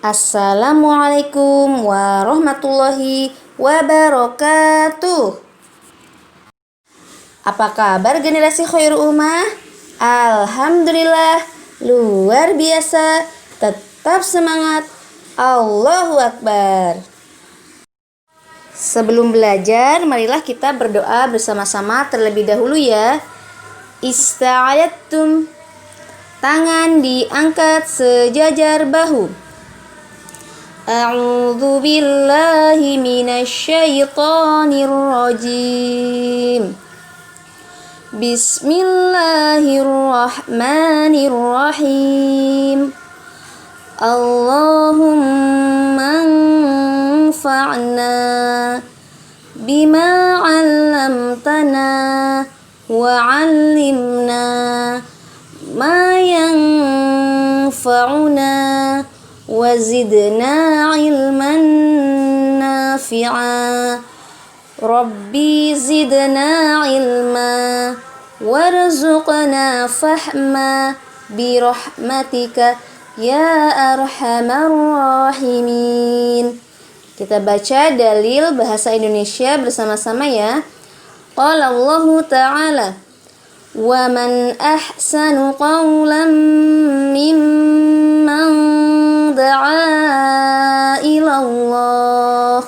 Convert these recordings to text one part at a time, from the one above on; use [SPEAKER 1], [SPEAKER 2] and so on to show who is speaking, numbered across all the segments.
[SPEAKER 1] Assalamualaikum warahmatullahi wabarakatuh. Apa kabar generasi Khairul Ummah? Alhamdulillah, luar biasa. Tetap semangat. Allahu Akbar. Sebelum belajar, marilah kita berdoa bersama-sama terlebih dahulu ya. Ista'adattum. Tangan diangkat sejajar bahu. A'udzu billahi minasyaitonir rajim. Bismillahirrahmanirrahim. Allahumma anfa'na bima 'allamtana wa 'allimna ma yanfa'una wazidna ilman nafi'a. Rabbi zidna ilma warzuqna fahma birahmatika ya arhamar rahimin. Kita baca dalil bahasa Indonesia bersama-sama ya. Qala Allah Ta'ala, wa man ahsanu qawlan mimman da'a ila Allah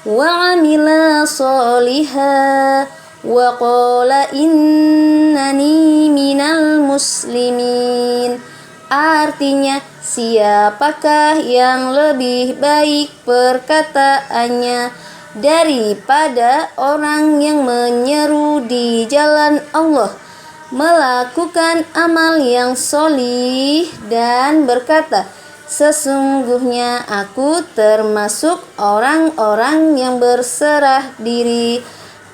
[SPEAKER 1] wa amila sholiha wa qala innani minal muslimin. Artinya, siapakah yang lebih baik perkataannya daripada orang yang menyeru di jalan Allah, melakukan amal yang sholih dan berkata, sesungguhnya aku termasuk orang-orang yang berserah diri.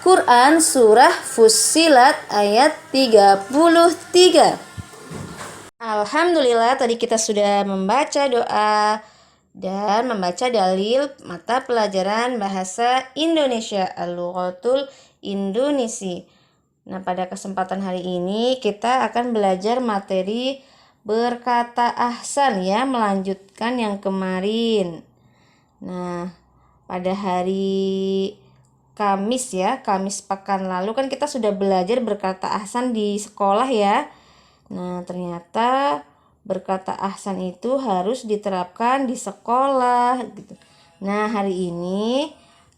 [SPEAKER 1] Quran Surah Fussilat ayat 33. Alhamdulillah, tadi kita sudah membaca doa dan membaca dalil mata pelajaran bahasa Indonesia Al-Lughatul Indonesi. Nah, pada kesempatan hari ini kita akan belajar materi berkata ahsan ya, melanjutkan yang kemarin. Nah, pada hari Kamis ya, Kamis pekan lalu kan kita sudah belajar berkata ahsan di sekolah ya. Nah, ternyata berkata ahsan itu harus diterapkan di sekolah gitu. Nah, hari ini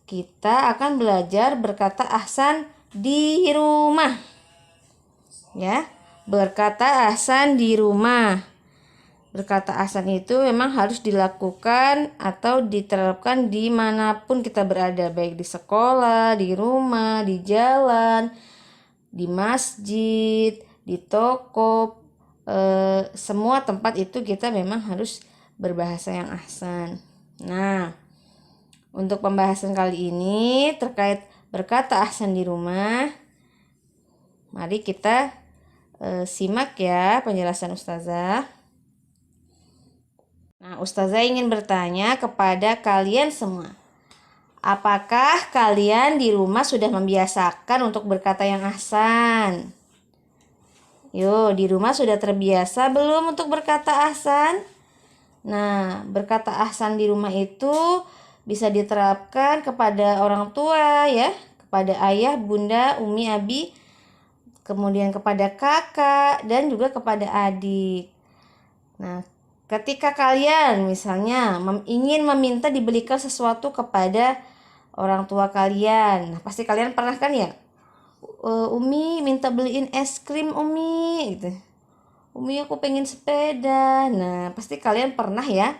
[SPEAKER 1] kita akan belajar berkata ahsan di rumah. Ya, berkata ahsan di rumah. Berkata ahsan itu memang harus dilakukan atau diterapkan dimanapun kita berada, baik di sekolah, di rumah, di jalan, di masjid, di toko, semua tempat itu kita memang harus berbahasa yang ahsan. Nah, untuk pembahasan kali ini terkait berkata ahsan di rumah, mari kita simak ya penjelasan Ustazah. Nah, Ustazah ingin bertanya kepada kalian semua. Apakah kalian di rumah sudah membiasakan untuk berkata yang ahsan? Yo, di rumah sudah terbiasa belum untuk berkata ahsan? Nah, berkata ahsan di rumah itu bisa diterapkan kepada orang tua ya, kepada ayah, bunda, umi, abi, kemudian kepada kakak dan juga kepada adik. Nah, ketika kalian misalnya ingin meminta dibelikan sesuatu kepada orang tua kalian, nah pasti kalian pernah kan ya? Umi minta beliin es krim Umi gitu. Umi aku pengen sepeda. Nah pasti kalian pernah ya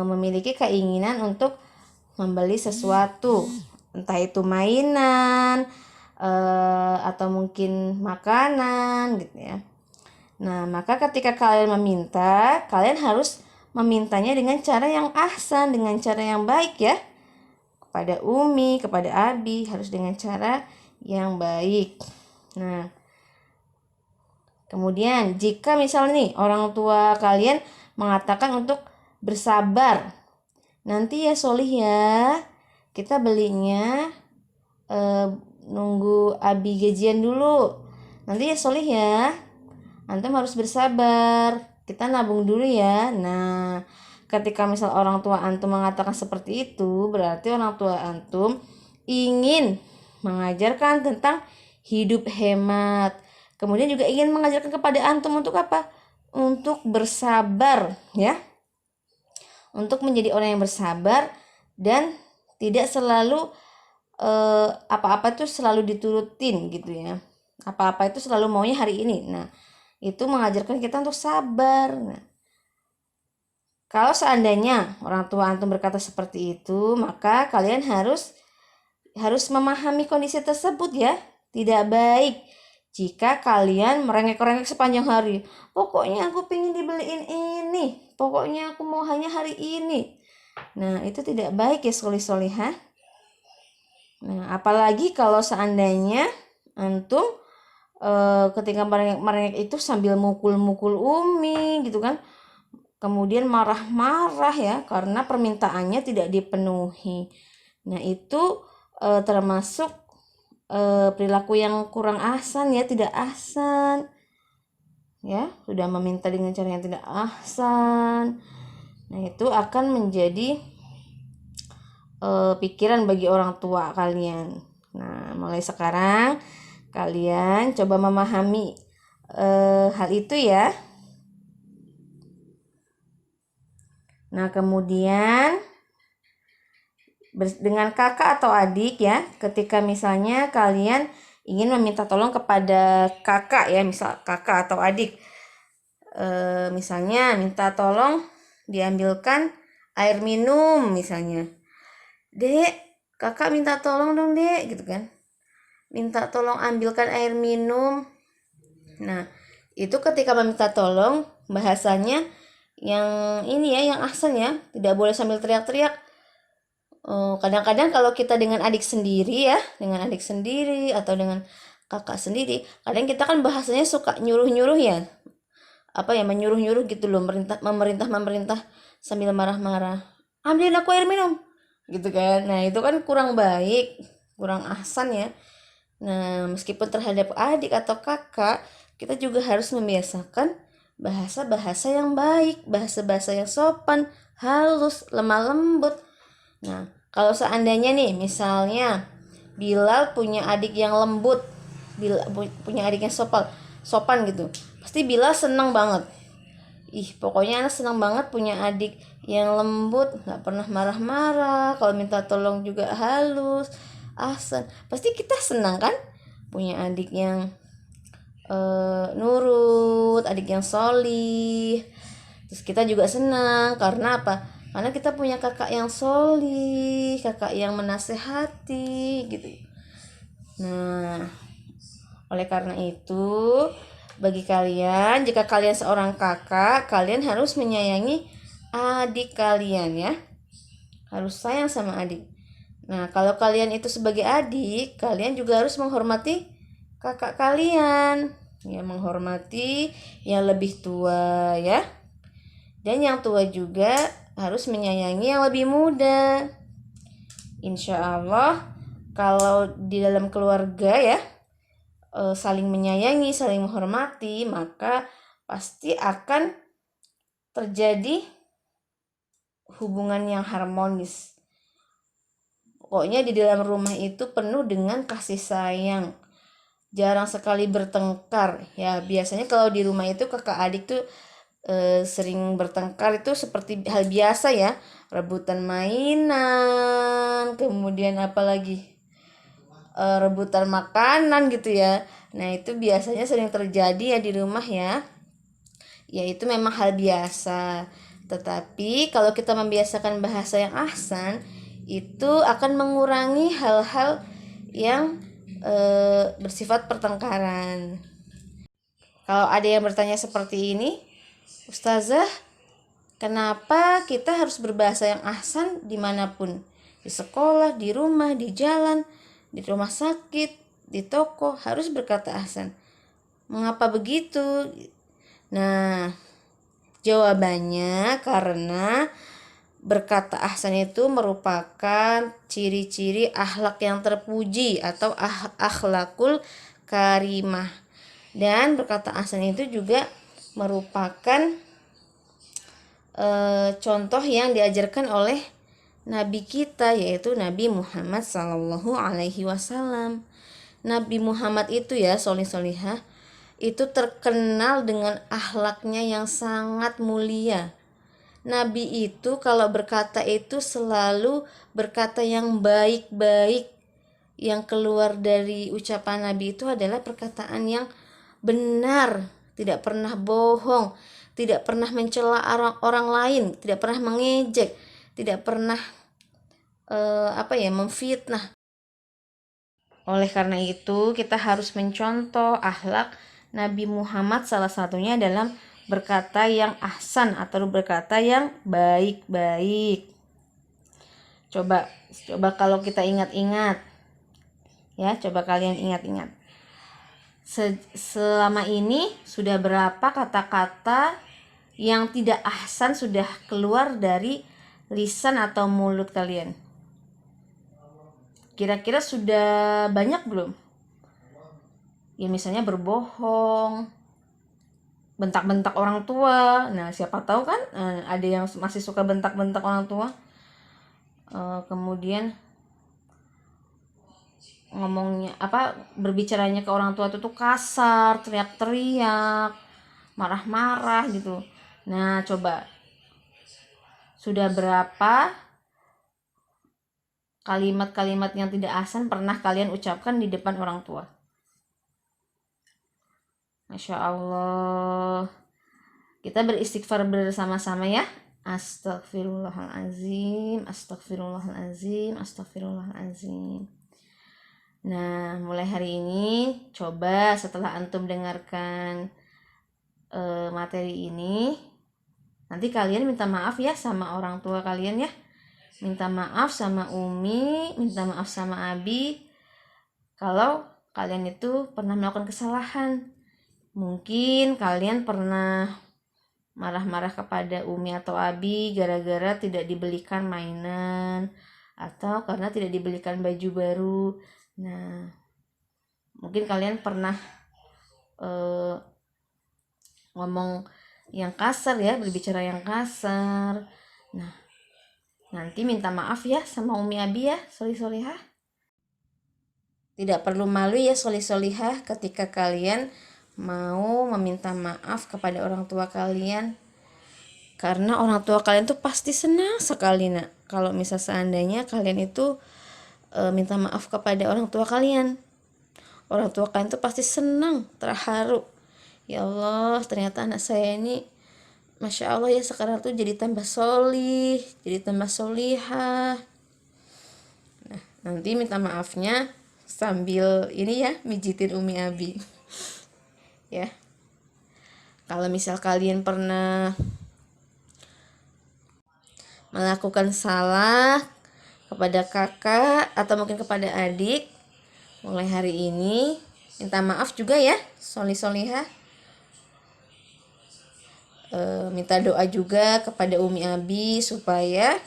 [SPEAKER 1] memiliki keinginan untuk membeli sesuatu, entah itu mainan atau mungkin makanan gitu ya. Nah maka ketika kalian meminta, kalian harus memintanya dengan cara yang ahsan, dengan cara yang baik ya. Kepada Umi, kepada Abi harus dengan cara yang baik. Nah, kemudian jika misalnya nih orang tua kalian mengatakan untuk bersabar, nanti ya Solih ya, kita belinya nunggu Abi gajian dulu. Nanti ya Solih ya, antum harus bersabar, kita nabung dulu ya. Nah, ketika misal orang tua antum mengatakan seperti itu, berarti orang tua antum ingin mengajarkan tentang hidup hemat. Kemudian juga ingin mengajarkan kepada antum untuk apa? Untuk bersabar, ya. Untuk menjadi orang yang bersabar dan tidak selalu apa-apa itu selalu diturutin gitu ya. Apa-apa itu selalu maunya hari ini. Nah, itu mengajarkan kita untuk sabar. Nah, kalau seandainya orang tua antum berkata seperti itu, maka kalian harus memahami kondisi tersebut ya. Tidak baik jika kalian merengek-rengek sepanjang hari. Pokoknya aku pengen dibeliin ini. Pokoknya aku mau hanya hari ini. Nah, itu tidak baik ya solih-solihah. Nah, apalagi kalau seandainya antum ketika merengek itu sambil mukul-mukul Umi gitu kan. Kemudian marah-marah ya karena permintaannya tidak dipenuhi. Nah, itu termasuk perilaku yang kurang ahsan ya, tidak ahsan. Ya, sudah meminta dengan cara yang tidak ahsan. Nah, itu akan menjadi pikiran bagi orang tua kalian. Nah, mulai sekarang kalian coba memahami hal itu ya. Nah, kemudian dengan kakak atau adik ya, ketika misalnya kalian ingin meminta tolong kepada kakak ya, misal kakak atau adik, misalnya minta tolong diambilkan air minum misalnya. Dek, kakak minta tolong dong dek, gitu kan. Minta tolong ambilkan air minum. Nah, itu ketika meminta tolong bahasanya yang ini ya, yang ahsan ya, tidak boleh sambil teriak-teriak. Kadang-kadang kalau kita dengan adik sendiri ya, dengan adik sendiri atau dengan kakak sendiri, kadang kita kan bahasanya suka nyuruh-nyuruh ya, apa ya, menyuruh-nyuruh gitu loh, memerintah sambil marah-marah, ambilin aku air minum gitu kan. Nah, itu kan kurang baik, kurang ahsan ya. Nah, meskipun terhadap adik atau kakak, kita juga harus membiasakan bahasa-bahasa yang baik, bahasa-bahasa yang sopan, halus, lemah lembut. Nah, kalau seandainya nih, misalnya Bilal punya adik yang lembut, punya adik yang sopan gitu, pasti Bilal senang banget. Ih, pokoknya anak senang banget punya adik yang lembut, nggak pernah marah-marah, kalau minta tolong juga halus, ahsan. Pasti kita senang kan punya adik yang nurut, adik yang solih. Terus kita juga senang karena apa? Karena kita punya kakak yang solih, kakak yang menasehati gitu. Nah, oleh karena itu, bagi kalian, jika kalian seorang kakak, kalian harus menyayangi adik kalian ya. Harus sayang sama adik. Nah, kalau kalian itu sebagai adik, kalian juga harus menghormati kakak kalian. Ya, menghormati yang lebih tua ya. Dan yang tua juga harus menyayangi yang lebih muda. Insya Allah, kalau di dalam keluarga ya, saling menyayangi, saling menghormati, maka pasti akan terjadi hubungan yang harmonis. Pokoknya di dalam rumah itu penuh dengan kasih sayang. Jarang sekali bertengkar. Ya, biasanya kalau di rumah itu kakak adik tuh sering bertengkar itu seperti hal biasa ya. Rebutan mainan, kemudian apalagi rebutan makanan gitu ya. Nah, itu biasanya sering terjadi ya di rumah ya. Ya, itu memang hal biasa. Tetapi kalau kita membiasakan bahasa yang ahsan, itu akan mengurangi hal-hal yang bersifat pertengkaran. Kalau ada yang bertanya seperti ini, Ustazah, kenapa kita harus berbahasa yang ahsan dimanapun? Di sekolah, di rumah, di jalan, di rumah sakit, di toko, harus berkata ahsan. Mengapa begitu? Nah, jawabannya karena berkata ahsan itu merupakan ciri-ciri akhlak yang terpuji atau akhlakul karimah. Dan berkata ahsan itu juga merupakan contoh yang diajarkan oleh Nabi kita, yaitu Nabi Muhammad Sallallahu Alaihi Wasallam. Nabi Muhammad itu ya, solihah, itu terkenal dengan akhlaknya yang sangat mulia. Nabi itu kalau berkata itu selalu berkata yang baik-baik. Yang keluar dari ucapan Nabi itu adalah perkataan yang benar, tidak pernah bohong, tidak pernah mencela orang lain, tidak pernah mengejek, tidak pernah memfitnah. Oleh karena itu, kita harus mencontoh akhlak Nabi Muhammad, salah satunya dalam berkata yang ahsan atau berkata yang baik-baik. Coba kalau kita ingat-ingat, ya, coba kalian ingat-ingat. Selama ini sudah berapa kata-kata yang tidak ahsan sudah keluar dari lisan atau mulut kalian? Kira-kira sudah banyak belum? Ya misalnya berbohong, bentak-bentak orang tua. Nah, siapa tahu kan ada yang masih suka bentak-bentak orang tua. Kemudian ngomongnya berbicaranya ke orang tua itu tuh kasar, teriak-teriak, marah-marah gitu. Nah, coba sudah berapa kalimat-kalimat yang tidak ahsan pernah kalian ucapkan di depan orang tua? Masya Allah. Kita beristighfar bersama-sama ya. Astagfirullahalazim, astagfirullahalazim, astagfirullahalazim. Nah, mulai hari ini coba setelah antum dengarkan materi ini, nanti kalian minta maaf ya sama orang tua kalian ya. Minta maaf sama Umi, minta maaf sama Abi kalau kalian itu pernah melakukan kesalahan. Mungkin kalian pernah marah-marah kepada Umi atau Abi gara-gara tidak dibelikan mainan atau karena tidak dibelikan baju baru. Nah, mungkin kalian pernah ngomong yang kasar ya, berbicara yang kasar. Nah, nanti minta maaf ya sama Umi Abi ya, solihah. Tidak perlu malu ya solihah ketika kalian mau meminta maaf kepada orang tua kalian. Karena orang tua kalian tuh pasti senang sekali nak kalau misal seandainya kalian itu minta maaf kepada orang tua kalian. Orang tua kalian tuh pasti senang, terharu. Ya Allah, ternyata anak saya ini Masya Allah ya sekarang tuh jadi tambah solih, jadi tambah solihah. Nah, nanti minta maafnya sambil ini ya, mijitin Umi Abi. Ya. Kalau misal kalian pernah melakukan salah kepada kakak atau mungkin kepada adik, mulai hari ini minta maaf juga ya, solihah. Minta doa juga kepada Umi Abi supaya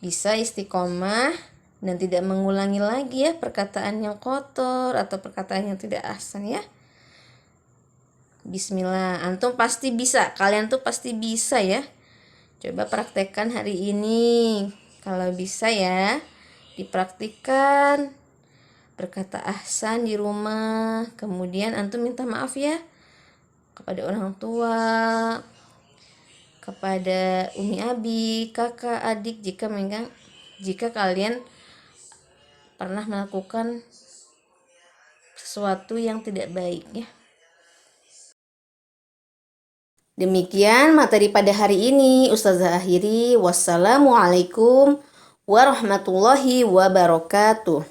[SPEAKER 1] bisa istiqomah dan tidak mengulangi lagi ya perkataan yang kotor atau perkataan yang tidak ahsan ya. Bismillah, antum pasti bisa, kalian tuh pasti bisa ya. Coba praktekkan hari ini. Kalau bisa ya, dipraktikkan berkata ahsan di rumah. Kemudian antum minta maaf ya kepada orang tua, kepada Umi Abi, kakak, adik jika kalian pernah melakukan sesuatu yang tidak baik ya. Demikian materi pada hari ini. Ustazah akhiri. Wassalamualaikum warahmatullahi wabarakatuh.